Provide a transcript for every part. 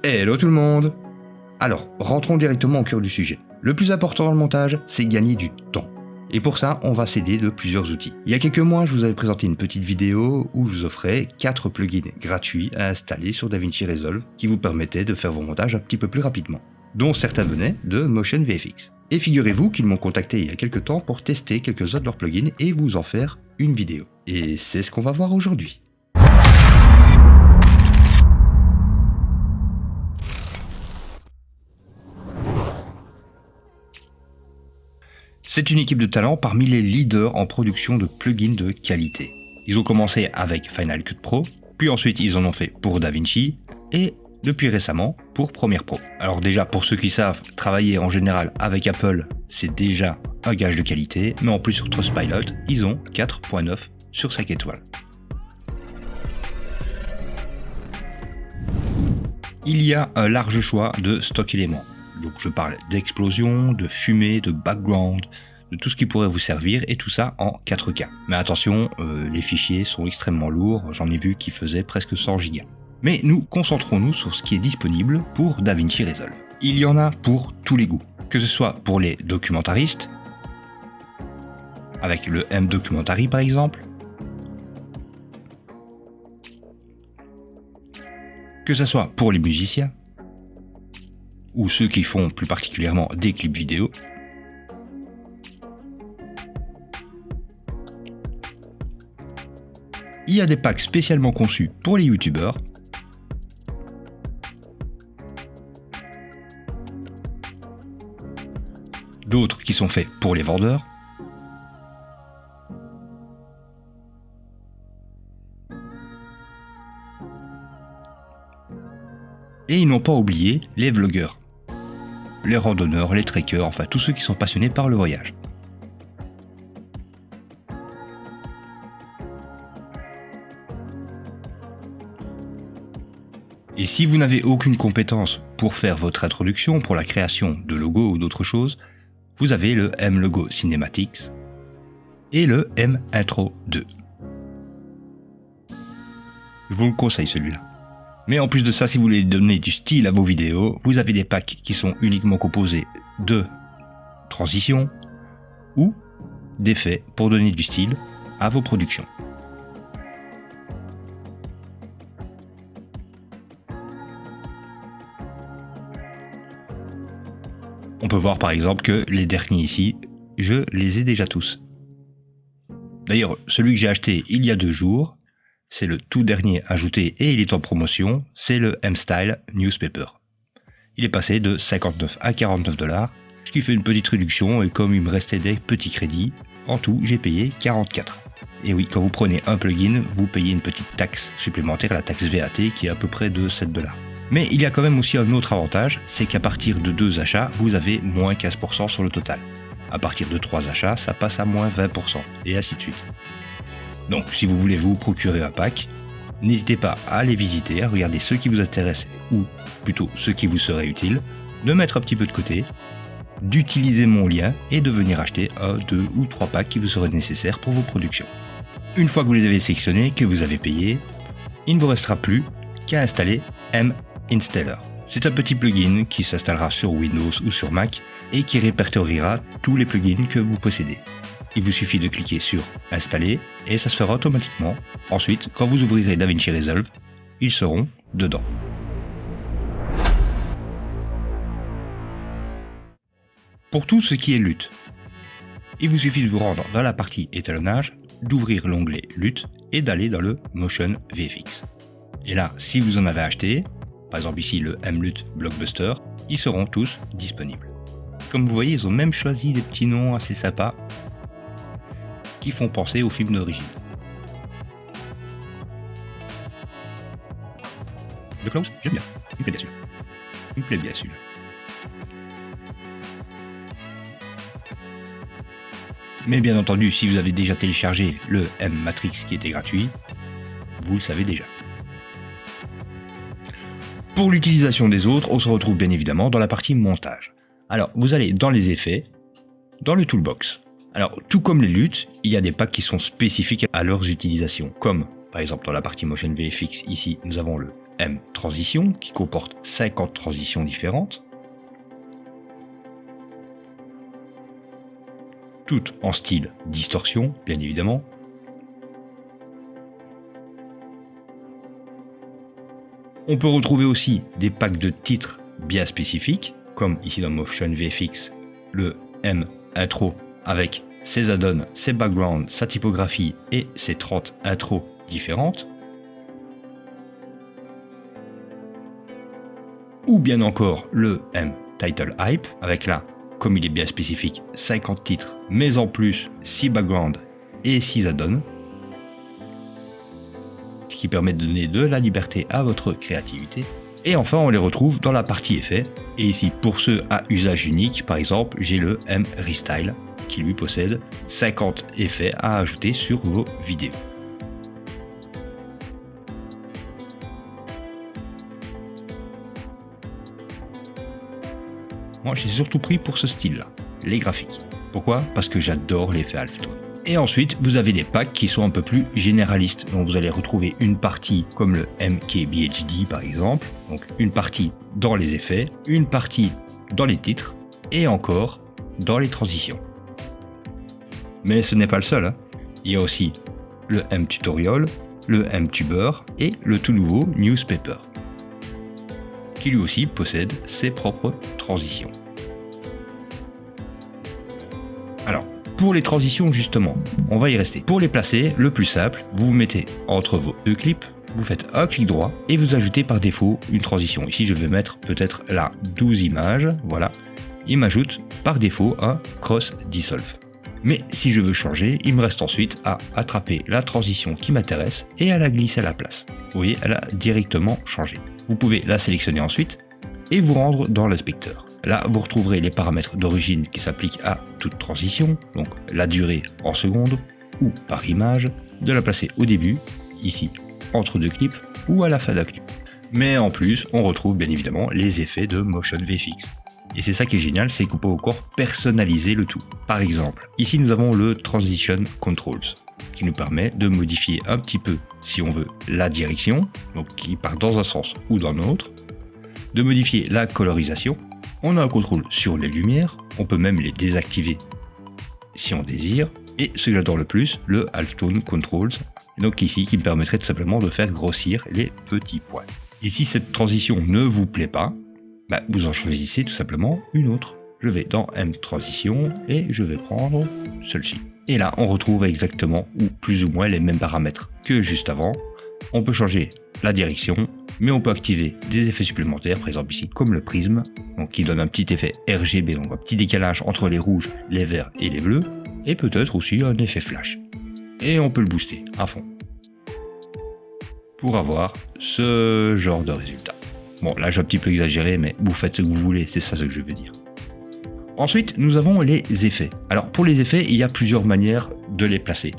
Hello tout le monde! Alors, rentrons directement au cœur du sujet. Le plus important dans le montage, c'est gagner du temps. Et pour ça, on va s'aider de plusieurs outils. Il y a quelques mois, je vous avais présenté une petite vidéo où je vous offrais 4 plugins gratuits à installer sur DaVinci Resolve qui vous permettaient de faire vos montages un petit peu plus rapidement, dont certains venaient de Motion VFX. Et figurez-vous qu'ils m'ont contacté il y a quelques temps pour tester quelques-uns de leurs plugins et vous en faire une vidéo. Et c'est ce qu'on va voir aujourd'hui. C'est une équipe de talents parmi les leaders en production de plugins de qualité. Ils ont commencé avec Final Cut Pro, puis ensuite ils en ont fait pour DaVinci, et depuis récemment pour Premiere Pro. Alors déjà, pour ceux qui savent, travailler en général avec Apple, c'est déjà un gage de qualité, mais en plus sur Trustpilot, ils ont 4.9 sur 5 étoiles. Il y a un large choix de stock éléments. Donc je parle d'explosion, de fumée, de background, de tout ce qui pourrait vous servir, et tout ça en 4K. Mais attention, les fichiers sont extrêmement lourds, j'en ai vu qui faisaient presque 100 Go. Mais nous concentrons-nous sur ce qui est disponible pour DaVinci Resolve. Il y en a pour tous les goûts, que ce soit pour les documentaristes, avec le M-Documentary par exemple, que ce soit pour les musiciens, ou ceux qui font plus particulièrement des clips vidéo. Il y a des packs spécialement conçus pour les youtubeurs. D'autres qui sont faits pour les vendeurs. Et ils n'ont pas oublié les vlogueurs, les randonneurs, les trekkers, enfin tous ceux qui sont passionnés par le voyage. Et si vous n'avez aucune compétence pour faire votre introduction, pour la création de logos ou d'autres choses, vous avez le M-Logo Cinematics et le M-Intro 2. Je vous le conseille celui-là. Mais en plus de ça, si vous voulez donner du style à vos vidéos, vous avez des packs qui sont uniquement composés de transitions ou d'effets pour donner du style à vos productions. On peut voir par exemple que les derniers ici, je les ai déjà tous. D'ailleurs, celui que j'ai acheté il y a 2 jours, c'est le tout dernier ajouté et il est en promotion, c'est le M-Style Newspaper. Il est passé de 59 à 49 $, ce qui fait une petite réduction et comme il me restait des petits crédits, en tout j'ai payé 44. Et oui, quand vous prenez un plugin, vous payez une petite taxe supplémentaire, la taxe VAT qui est à peu près de 7 $. Mais il y a quand même aussi un autre avantage, c'est qu'à partir de 2 achats, vous avez moins 15% sur le total. À partir de 3 achats, ça passe à moins 20%, et ainsi de suite. Donc, si vous voulez vous procurer un pack, n'hésitez pas à aller visiter, à regarder ceux qui vous intéressent ou plutôt ceux qui vous seraient utiles, de mettre un petit peu de côté, d'utiliser mon lien et de venir acheter 1, 2 ou 3 packs qui vous seraient nécessaires pour vos productions. Une fois que vous les avez sélectionnés, que vous avez payé, il ne vous restera plus qu'à installer M-Installer. C'est un petit plugin qui s'installera sur Windows ou sur Mac et qui répertoriera tous les plugins que vous possédez. Il vous suffit de cliquer sur Installer et ça se fera automatiquement. Ensuite, quand vous ouvrirez DaVinci Resolve, ils seront dedans. Pour tout ce qui est lutte, il vous suffit de vous rendre dans la partie étalonnage, d'ouvrir l'onglet lutte et d'aller dans le Motion VFX. Et là, si vous en avez acheté, par exemple ici le M-Lut Blockbuster, ils seront tous disponibles. Comme vous voyez, ils ont même choisi des petits noms assez sympas qui font penser au film d'origine. The Close, j'aime bien. Il me plaît bien celui-là. Il me plaît bien celui-là. Mais bien entendu, si vous avez déjà téléchargé le M-Matrix qui était gratuit, vous le savez déjà. Pour l'utilisation des autres, on se retrouve bien évidemment dans la partie montage. Alors, vous allez dans les effets, dans le toolbox. Alors, tout comme les luttes, il y a des packs qui sont spécifiques à leurs utilisations, comme par exemple dans la partie Motion VFX, ici nous avons le M Transition qui comporte 50 transitions différentes, toutes en style distorsion, bien évidemment. On peut retrouver aussi des packs de titres bien spécifiques, comme ici dans Motion VFX, le M Intro avec ses add-ons, ses backgrounds, sa typographie et ses 30 intros différentes. Ou bien encore le M Title Hype avec là, comme il est bien spécifique, 50 titres, mais en plus 6 backgrounds et 6 add-ons, ce qui permet de donner de la liberté à votre créativité. Et enfin, on les retrouve dans la partie effets. Et ici, pour ceux à usage unique, par exemple, j'ai le M Restyle qui lui possède 50 effets à ajouter sur vos vidéos. Moi, j'ai surtout pris pour ce style-là, les graphiques. Pourquoi? Parce que j'adore l'effet halftone. Et ensuite, vous avez des packs qui sont un peu plus généralistes. Donc vous allez retrouver une partie comme le MKBHD par exemple, donc une partie dans les effets, une partie dans les titres, et encore dans les transitions. Mais ce n'est pas le seul, hein. Il y a aussi le M-Tutorial, le M-Tuber et le tout nouveau Newspaper, qui lui aussi possède ses propres transitions. Alors, pour les transitions justement, on va y rester. Pour les placer, le plus simple, vous vous mettez entre vos deux clips, vous faites un clic droit et vous ajoutez par défaut une transition. Ici, je vais mettre peut-être là 12 images, voilà. Il m'ajoute par défaut un cross dissolve. Mais si je veux changer, il me reste ensuite à attraper la transition qui m'intéresse et à la glisser à la place. Vous voyez, elle a directement changé. Vous pouvez la sélectionner ensuite et vous rendre dans l'inspecteur. Là, vous retrouverez les paramètres d'origine qui s'appliquent à toute transition, donc la durée en secondes ou par image, de la placer au début, ici, entre deux clips, ou à la fin d'un clip. Mais en plus, on retrouve bien évidemment les effets de Motion VFX. Et c'est ça qui est génial, c'est qu'on peut encore personnaliser le tout. Par exemple, ici nous avons le Transition Controls, qui nous permet de modifier un petit peu, si on veut, la direction, donc qui part dans un sens ou dans l'autre, de modifier la colorisation. On a un contrôle sur les lumières, on peut même les désactiver si on désire, et ce que j'adore le plus, le Halftone Controls, donc ici qui me permettrait tout simplement de faire grossir les petits points. Et si cette transition ne vous plaît pas, vous en choisissez tout simplement une autre. Je vais dans M Transition et je vais prendre celle-ci. Et là, on retrouve exactement ou plus ou moins les mêmes paramètres que juste avant. On peut changer la direction, mais on peut activer des effets supplémentaires, par exemple ici comme le prisme, donc qui donne un petit effet RGB, donc un petit décalage entre les rouges, les verts et les bleus, et peut-être aussi un effet flash. Et on peut le booster à fond pour avoir ce genre de résultat. Bon, là j'ai un petit peu exagéré, mais vous faites ce que vous voulez, c'est ça ce que je veux dire. Ensuite, nous avons les effets. Alors pour les effets, il y a plusieurs manières de les placer.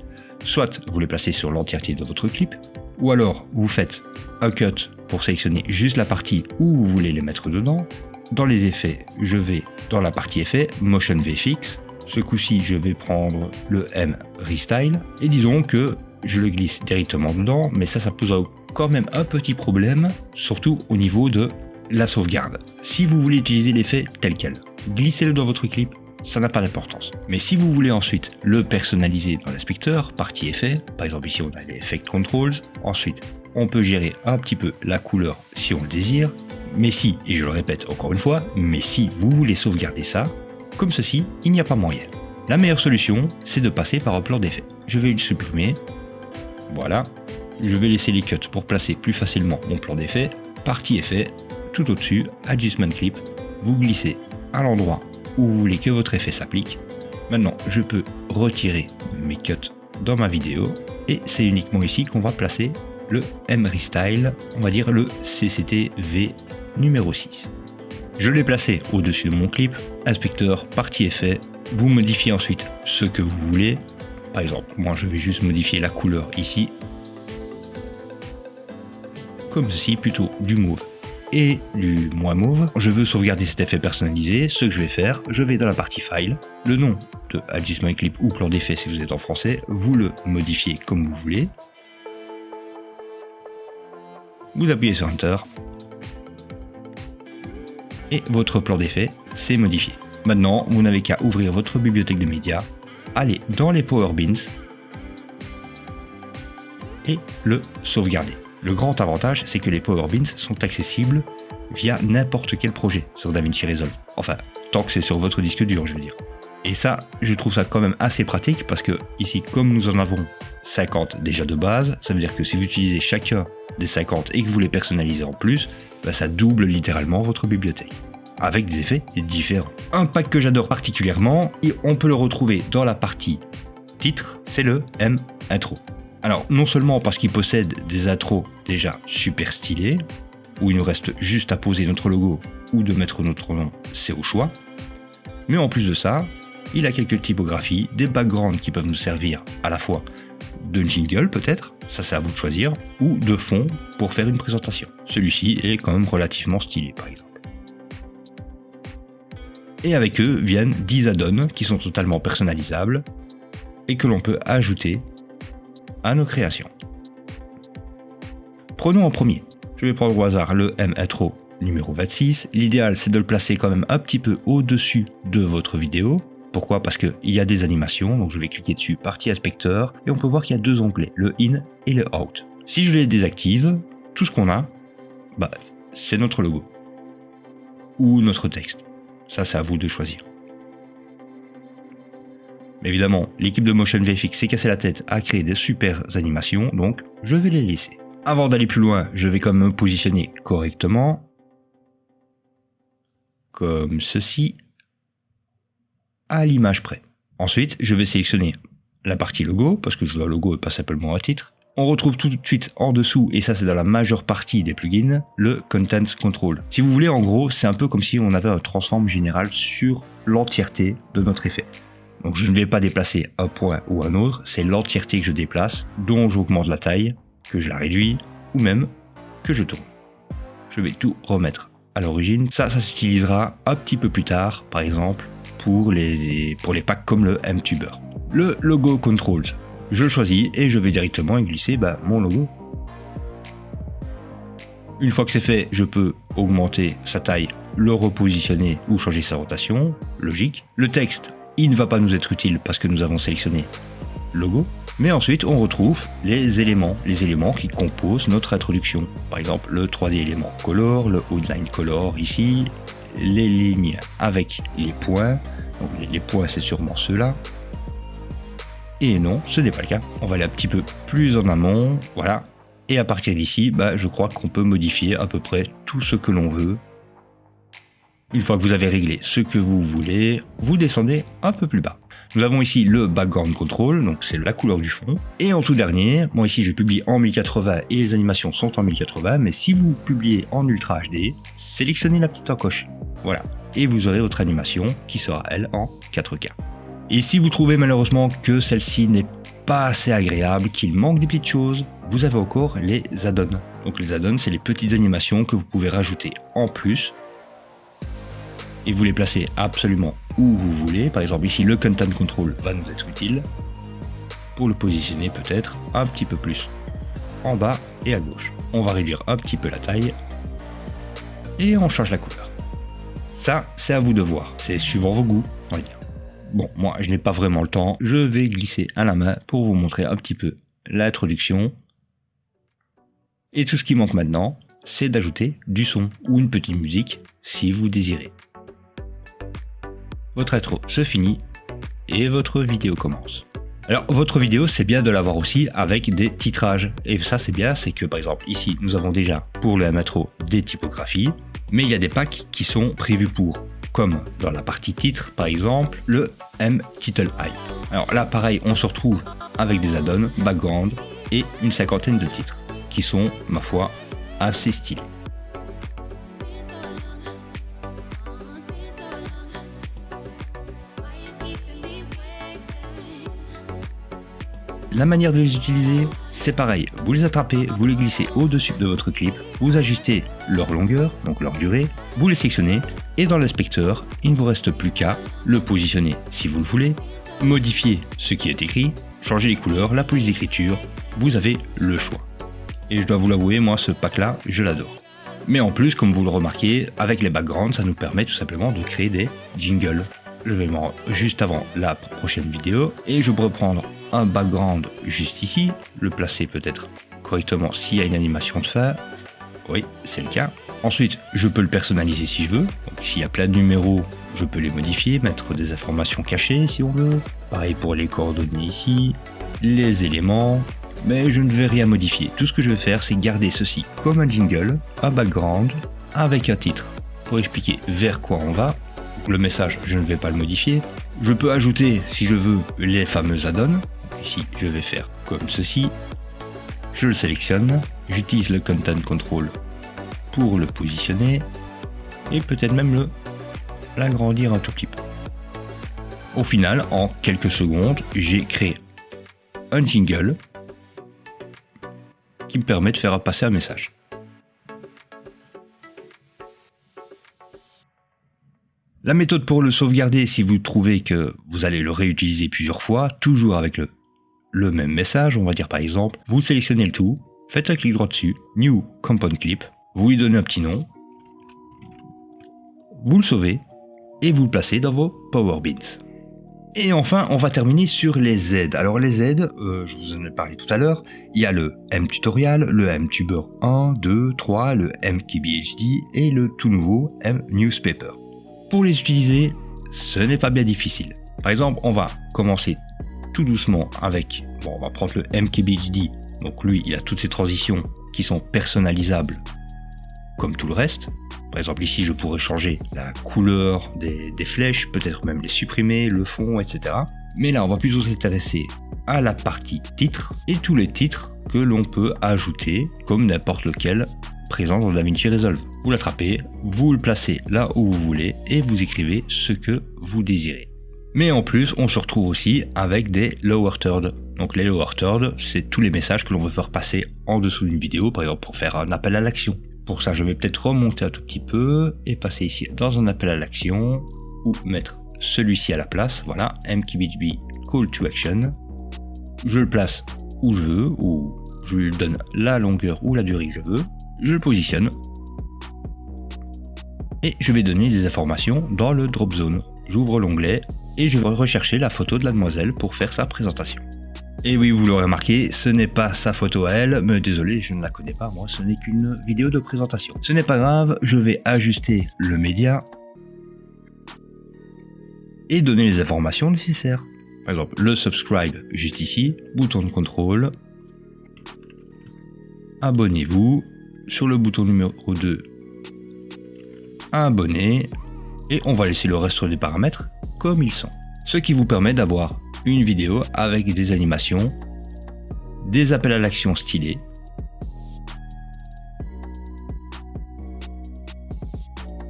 Soit vous les placez sur l'entièreté de votre clip, ou alors vous faites un cut pour sélectionner juste la partie où vous voulez les mettre dedans. Dans les effets, je vais dans la partie effets, Motion VFX. Ce coup-ci, je vais prendre le M Restyle, et disons que je le glisse directement dedans, mais ça pose quand même un petit problème, surtout au niveau de la sauvegarde. Si vous voulez utiliser l'effet tel quel, glissez-le dans votre clip, ça n'a pas d'importance. Mais si vous voulez ensuite le personnaliser dans l'inspecteur, partie effet, par exemple ici on a les Effect Controls, ensuite on peut gérer un petit peu la couleur si on le désire, mais si, et je le répète encore une fois, mais si vous voulez sauvegarder ça, comme ceci, il n'y a pas moyen. La meilleure solution, c'est de passer par un plan d'effet. Je vais le supprimer, voilà. Je vais laisser les cuts pour placer plus facilement mon plan d'effet. Partie effet, tout au-dessus, Adjustment Clip. Vous glissez à l'endroit où vous voulez que votre effet s'applique. Maintenant, je peux retirer mes cuts dans ma vidéo. Et c'est uniquement ici qu'on va placer le M Restyle, on va dire le CCTV numéro 6. Je l'ai placé au-dessus de mon clip. Inspecteur, partie effet. Vous modifiez ensuite ce que vous voulez. Par exemple, moi je vais juste modifier la couleur ici. Comme ceci, plutôt du mauve et du moins mauve. Je veux sauvegarder cet effet personnalisé. Ce que je vais faire, je vais dans la partie File, le nom de Adjustment Clip ou plan d'effet si vous êtes en français, vous le modifiez comme vous voulez. vous appuyez sur Enter, et votre plan d'effet s'est modifié. Maintenant, vous n'avez qu'à ouvrir votre bibliothèque de médias, aller dans les Power Bins et le sauvegarder. Le grand avantage, c'est que les Power Bins sont accessibles via n'importe quel projet sur DaVinci Resolve. Enfin, tant que c'est sur votre disque dur, je veux dire. Et ça, je trouve ça quand même assez pratique parce que ici, comme nous en avons 50 déjà de base, ça veut dire que si vous utilisez chacun des 50 et que vous les personnalisez en plus, ça double littéralement votre bibliothèque, avec des effets différents. Un pack que j'adore particulièrement, et on peut le retrouver dans la partie titre, c'est le M-Intro. Alors, non seulement parce qu'il possède des intros déjà super stylés, où il nous reste juste à poser notre logo ou de mettre notre nom, c'est au choix, mais en plus de ça, il a quelques typographies, des backgrounds qui peuvent nous servir à la fois de jingle peut-être, ça c'est à vous de choisir, ou de fond pour faire une présentation. Celui-ci est quand même relativement stylé par exemple. Et avec eux viennent 10 add-ons qui sont totalement personnalisables et que l'on peut ajouter à nos créations. Prenons en premier, je vais prendre au hasard le M-Intro numéro 26. L'idéal c'est de le placer quand même un petit peu au-dessus de votre vidéo. Pourquoi ? Parce qu'il y a des animations, donc je vais cliquer dessus, partie inspecteur, et on peut voir qu'il y a deux onglets, le in et le out. Si je les désactive, tout ce qu'on a, c'est notre logo. Ou notre texte. Ça, c'est à vous de choisir. Mais évidemment, l'équipe de Motion VFX s'est cassé la tête à créer des super animations, donc je vais les laisser. Avant d'aller plus loin, je vais quand même me positionner correctement. Comme ceci. À l'image près. Ensuite, je vais sélectionner la partie logo, parce que je veux un logo et pas simplement un titre. On retrouve tout de suite en dessous, et ça c'est dans la majeure partie des plugins, le Content Control. Si vous voulez, en gros, c'est un peu comme si on avait un transform général sur l'entièreté de notre effet. Donc je ne vais pas déplacer un point ou un autre, c'est l'entièreté que je déplace, dont j'augmente la taille, que je la réduis, ou même que je tourne. Je vais tout remettre à l'origine. Ça s'utilisera un petit peu plus tard, par exemple, pour les packs comme le M-Tuber. Le logo Controls, je le choisis et je vais directement y glisser mon logo. Une fois que c'est fait, je peux augmenter sa taille, le repositionner ou changer sa rotation, logique. Le texte, il ne va pas nous être utile parce que nous avons sélectionné logo. Mais ensuite, on retrouve les éléments qui composent notre introduction. Par exemple, le 3D élément color, le outline color ici, les lignes avec les points. Donc les points, c'est sûrement ceux-là. Et non, ce n'est pas le cas. On va aller un petit peu plus en amont, voilà. Et à partir d'ici, je crois qu'on peut modifier à peu près tout ce que l'on veut. Une fois que vous avez réglé ce que vous voulez, vous descendez un peu plus bas. Nous avons ici le Background Control, donc c'est la couleur du fond. Et en tout dernier, moi ici je publie en 1080 et les animations sont en 1080, mais si vous publiez en Ultra HD, sélectionnez la petite encoche. Voilà. Et vous aurez votre animation qui sera, elle, en 4K. Et si vous trouvez malheureusement que celle-ci n'est pas assez agréable, qu'il manque des petites choses, vous avez encore les add-ons. Donc les add-ons, c'est les petites animations que vous pouvez rajouter en plus. Et vous les placez absolument où vous voulez. Par exemple, ici, le Content Control va nous être utile pour le positionner peut-être un petit peu plus en bas et à gauche. On va réduire un petit peu la taille et on change la couleur. Ça, c'est à vous de voir. C'est suivant vos goûts, on va dire. Bon, moi, je n'ai pas vraiment le temps. Je vais glisser à la main pour vous montrer un petit peu l'introduction. Et tout ce qui manque maintenant, c'est d'ajouter du son ou une petite musique si vous désirez. Votre intro se finit et votre vidéo commence. Alors votre vidéo, c'est bien de l'avoir aussi avec des titrages. Et ça c'est bien, c'est que par exemple ici nous avons déjà pour le M-Intro des typographies, mais il y a des packs qui sont prévus pour, comme dans la partie titre par exemple, le M-Title High. Alors là pareil, on se retrouve avec des add-ons, background et une cinquantaine de titres qui sont, ma foi, assez stylés. La manière de les utiliser, c'est pareil, vous les attrapez, vous les glissez au-dessus de votre clip, vous ajustez leur longueur, donc leur durée, vous les sélectionnez, et dans l'inspecteur, il ne vous reste plus qu'à le positionner si vous le voulez, modifier ce qui est écrit, changer les couleurs, la police d'écriture, vous avez le choix. Et je dois vous l'avouer, moi ce pack-là, je l'adore. Mais en plus, comme vous le remarquez, avec les backgrounds, ça nous permet tout simplement de créer des jingles. Je vais me rendre juste avant la prochaine vidéo et je pourrais prendre un background juste ici, le placer peut-être correctement s'il y a une animation de fin. Oui, c'est le cas. Ensuite, je peux le personnaliser si je veux. Donc, s'il y a plein de numéros, je peux les modifier, mettre des informations cachées si on veut. Pareil pour les coordonnées ici, les éléments. Mais je ne vais rien modifier. Tout ce que je vais faire, c'est garder ceci comme un jingle, un background, avec un titre pour expliquer vers quoi on va. Donc, le message, je ne vais pas le modifier. Je peux ajouter, si je veux, les fameux add-ons. Ici, je vais faire comme ceci. Je le sélectionne. J'utilise le Content Control pour le positionner. Et peut-être même l'agrandir un tout petit peu. Au final, en quelques secondes, j'ai créé un jingle qui me permet de faire passer un message. La méthode pour le sauvegarder, si vous trouvez que vous allez le réutiliser plusieurs fois, toujours avec le même message, on va dire par exemple, vous sélectionnez le tout, faites un clic droit dessus, New Compound Clip, vous lui donnez un petit nom, vous le sauvez et vous le placez dans vos Power Bins. Et enfin, on va terminer sur les aides. Alors les aides, je vous en ai parlé tout à l'heure, il y a le M-Tutorial, le M-Tuber 1, 2, 3, le M-KBHD et le tout nouveau M-Newspaper. Pour les utiliser, ce n'est pas bien difficile. Par exemple, on va commencer tout doucement avec, on va prendre le M-KBHD, donc lui, il a toutes ces transitions qui sont personnalisables comme tout le reste. Par exemple, ici, je pourrais changer la couleur des flèches, peut-être même les supprimer, le fond, etc. Mais là, on va plutôt s'intéresser à la partie titre et tous les titres que l'on peut ajouter, comme n'importe lequel présent dans DaVinci Resolve. Vous l'attrapez, vous le placez là où vous voulez et vous écrivez ce que vous désirez. Mais en plus, on se retrouve aussi avec des lower thirds. Donc les lower thirds, c'est tous les messages que l'on veut faire passer en dessous d'une vidéo, par exemple pour faire un appel à l'action. Pour ça, je vais peut-être remonter un tout petit peu et passer ici dans un appel à l'action ou mettre celui-ci à la place. Voilà, MKBHD Call to Action. Je le place où je veux ou je lui donne la longueur ou la durée que je veux. Je le positionne et je vais donner des informations dans le drop zone. J'ouvre l'onglet et je vais rechercher la photo de la demoiselle pour faire sa présentation. Et oui, vous l'aurez remarqué, ce n'est pas sa photo à elle, mais désolé, je ne la connais pas, moi, ce n'est qu'une vidéo de présentation. Ce n'est pas grave, je vais ajuster le média et donner les informations nécessaires. Par exemple, le subscribe juste ici, bouton de contrôle, abonnez-vous, sur le bouton numéro 2, abonner, et on va laisser le reste des paramètres comme ils sont. Ce qui vous permet d'avoir une vidéo avec des animations, des appels à l'action stylés,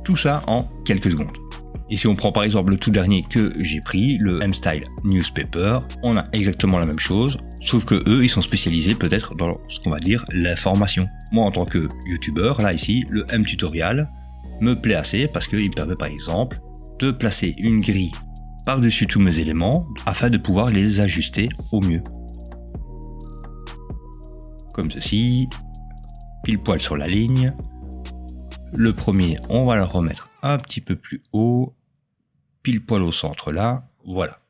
tout ça en quelques secondes. Et si on prend par exemple le tout dernier que j'ai pris, le M-Style Newspaper, on a exactement la même chose, sauf que eux, ils sont spécialisés peut-être dans ce qu'on va dire l'information. Moi en tant que youtubeur, là ici, le M-Tutorial me plaît assez parce qu'il me permet par exemple de placer une grille par-dessus tous mes éléments afin de pouvoir les ajuster au mieux. Comme ceci, pile poil sur la ligne. Le premier, on va le remettre un petit peu plus haut, pile poil au centre là, voilà.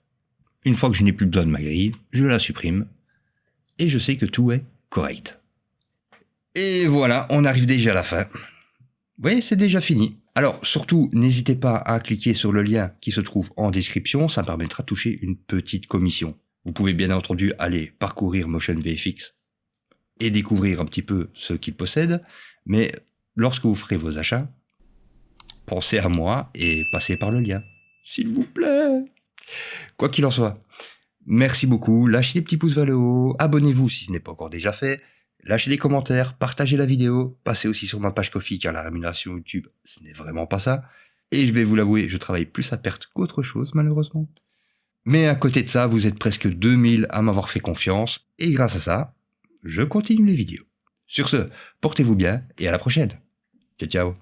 Une fois que je n'ai plus besoin de ma grille, je la supprime et je sais que tout est correct. Et voilà, on arrive déjà à la fin. Vous voyez, c'est déjà fini. Alors, surtout, n'hésitez pas à cliquer sur le lien qui se trouve en description, ça permettra de toucher une petite commission. Vous pouvez bien entendu aller parcourir Motion VFX et découvrir un petit peu ce qu'il possède, mais lorsque vous ferez vos achats, pensez à moi et passez par le lien. S'il vous plaît. Quoi qu'il en soit, merci beaucoup, lâchez des petits pouces vers le haut, abonnez-vous si ce n'est pas encore déjà fait, lâchez des commentaires, partagez la vidéo, passez aussi sur ma page Ko-fi car la rémunération YouTube, ce n'est vraiment pas ça. Et je vais vous l'avouer, je travaille plus à perte qu'autre chose malheureusement. Mais à côté de ça, vous êtes presque 2000 à m'avoir fait confiance, et grâce à ça, je continue les vidéos. Sur ce, portez-vous bien, et à la prochaine. Ciao ciao.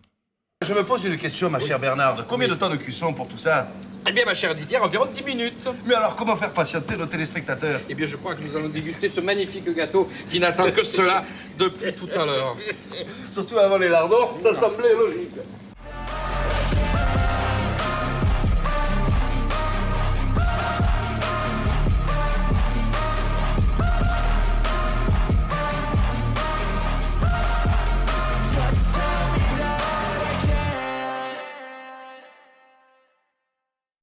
Je me pose une question, ma chère Bernarde. Combien de temps de cuisson pour tout ça? Eh bien, ma chère Didier, environ 10 minutes. Mais alors, comment faire patienter nos téléspectateurs? Eh bien, je crois que nous allons déguster ce magnifique gâteau qui n'attend que cela depuis tout à l'heure. Surtout avant les lardons, ça semblait logique.